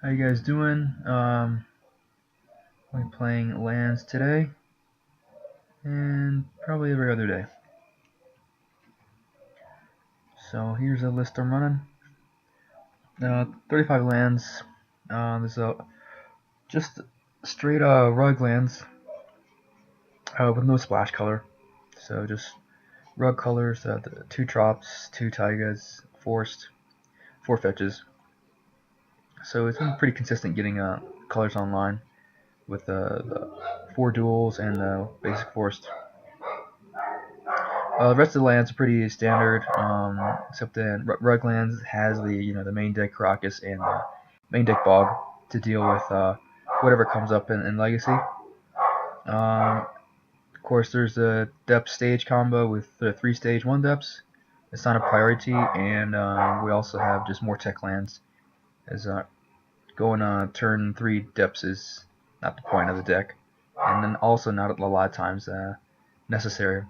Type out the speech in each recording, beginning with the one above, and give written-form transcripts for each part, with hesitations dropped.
How you guys doing? We're playing lands today, and probably every other day. So here's a list I'm running. 35 lands. There's just straight rug lands with no splash color. So just rug colors, 2 drops, 2 taigas, forest, 4 fetches. So it's been pretty consistent getting colors online with the 4 duels and the basic forest. The rest of the lands are pretty standard, except then Ruglands has the main deck Karakas and the main deck Bog to deal with whatever comes up in Legacy. Of course, there's the depth stage combo with the 3 stage 1 depths. It's not a priority, and we also have just more tech lands. As going turn 3 depths is not the point of the deck, and then also not a lot of times necessary.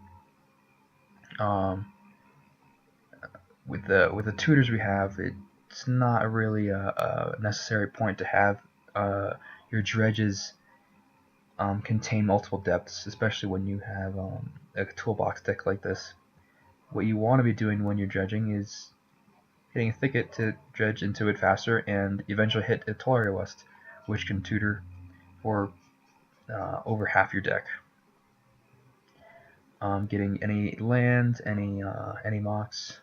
With the tutors we have, it's not really a necessary point to have your dredges contain multiple depths, especially when you have a toolbox deck like this. What you want to be doing when you're dredging is hitting a thicket to dredge into it faster and eventually hit a Tolaria West, which can tutor for over half your deck. Getting any land, any Mox,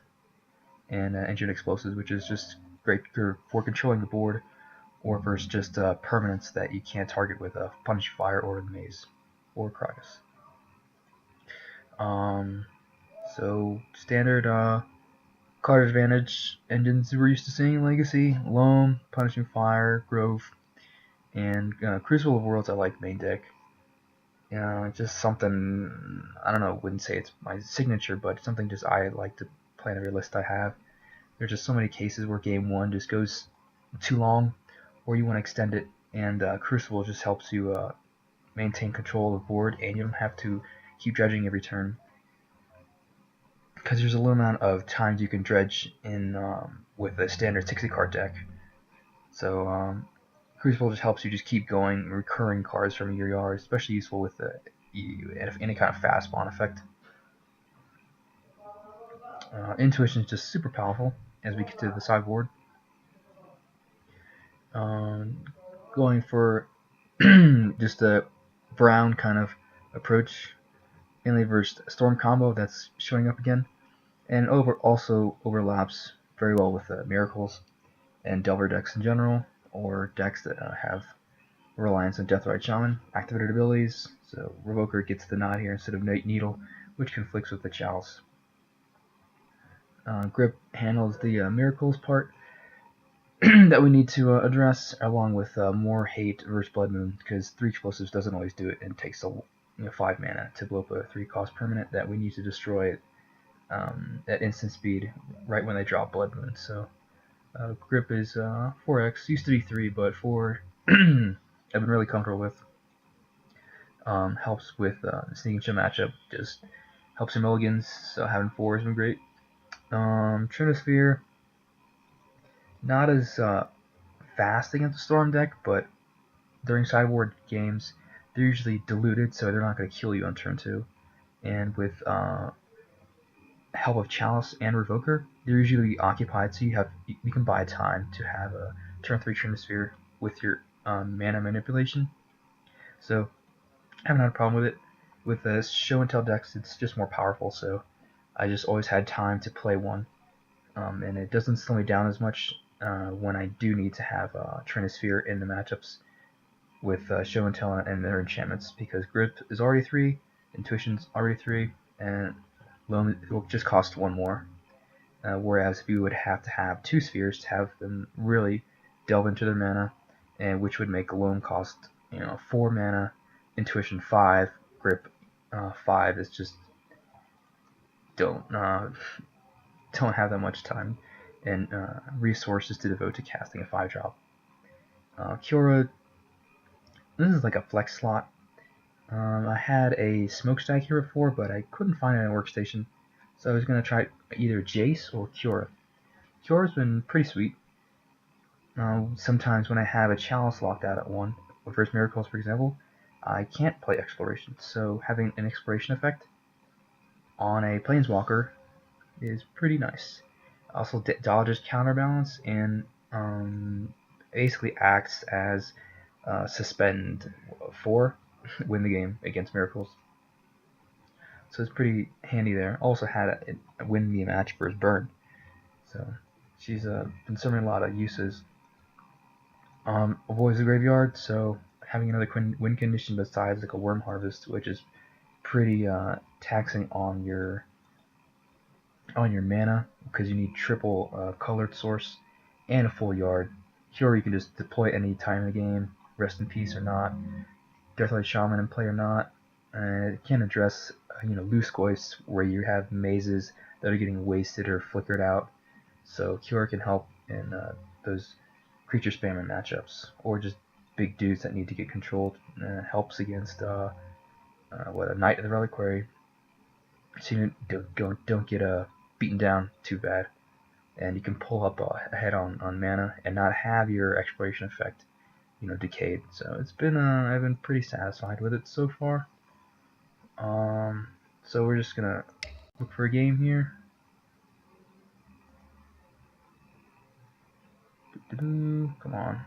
and engineered explosives, which is just great for controlling the board, or for just permanents that you can't target with a Punish Fire or Maze or Karakas. So standard card advantage engines we're used to seeing in Legacy: Loam, Punishing Fire, Grove, and Crucible of Worlds. I like main deck. Just something, I don't know, wouldn't say it's my signature, but something just I like to play in every list I have. There's just so many cases where game 1 just goes too long, or you want to extend it, and Crucible just helps you maintain control of the board, and you don't have to keep dredging every turn. Because there's a little amount of times you can dredge in with a standard 60 card deck. So Crucible just helps you just keep going, recurring cards from your yard, especially useful with any kind of fast spawn effect. Intuition is just super powerful as we get to the sideboard. Going for just a brown kind of approach, mainly versus Storm combo that's showing up again, and also overlaps very well with Miracles and Delver decks in general, or decks that have reliance on Deathrite Shaman activated abilities. So Revoker gets the nod here instead of Needle, which conflicts with the Chalice. Grip handles the Miracles part that we need to address, along with more hate versus Blood Moon, because 3 explosives doesn't always do it, and it takes 5 mana to blow up a 3 cost permanent that we need to destroy it at instant speed right when they drop Blood Moon. So Grip is 4x, used to be 3, but 4 I've been really comfortable with. Helps with sneaking to matchup, just helps your mulligans, so having 4 has been great. Trinisphere, not as fast against the Storm deck, but during sideboard games, they're usually diluted, so they're not going to kill you on turn 2. And with help of Chalice and Revoker, they're usually occupied, so you can buy time to have a turn 3 Trinisphere with your mana manipulation. So I haven't had a problem with it. With show and tell decks, it's just more powerful, so I just always had time to play one, and it doesn't slow me down as much when I do need to have Trinisphere in the matchups with show and tell and their enchantments, because Grip is already 3, Intuition's already 3, and Loam will just cost 1 more. Whereas if you would have to have 2 spheres to have them really delve into their mana, and which would make Loam cost 4 mana, Intuition 5, Grip 5 is just don't have that much time and resources to devote to casting a 5-drop. Kiora, this is like a flex slot. I had a smokestack here before, but I couldn't find it on a workstation, so I was going to try either Jace or Kiora. Kiora's been pretty sweet. Sometimes when I have a Chalice locked out at 1, with First Miracles for example, I can't play Exploration, so having an Exploration effect on a Planeswalker is pretty nice. Also dodges counterbalance and basically acts as suspend 4 win the game against Miracles. So it's pretty handy there. Also had a win me a match for his burn. So she's been serving a lot of uses. Avoids the graveyard, so having another win condition besides like a Worm Harvest, which is pretty taxing on your mana because you need triple colored source and a full yard. Here you can just deploy any time in the game, Rest in Peace or not, Deathlight Shaman in play or not. It can address loose goists where you have mazes that are getting wasted or flickered out. So Kiora can help in those creature spamming matchups, or just big dudes that need to get controlled. Helps against a Knight of the Reliquary, so you don't get beaten down too bad, and you can pull up ahead on mana and not have your exploration effect decayed. So it's been I've been pretty satisfied with it so far. So we're just gonna look for a game here. Come on.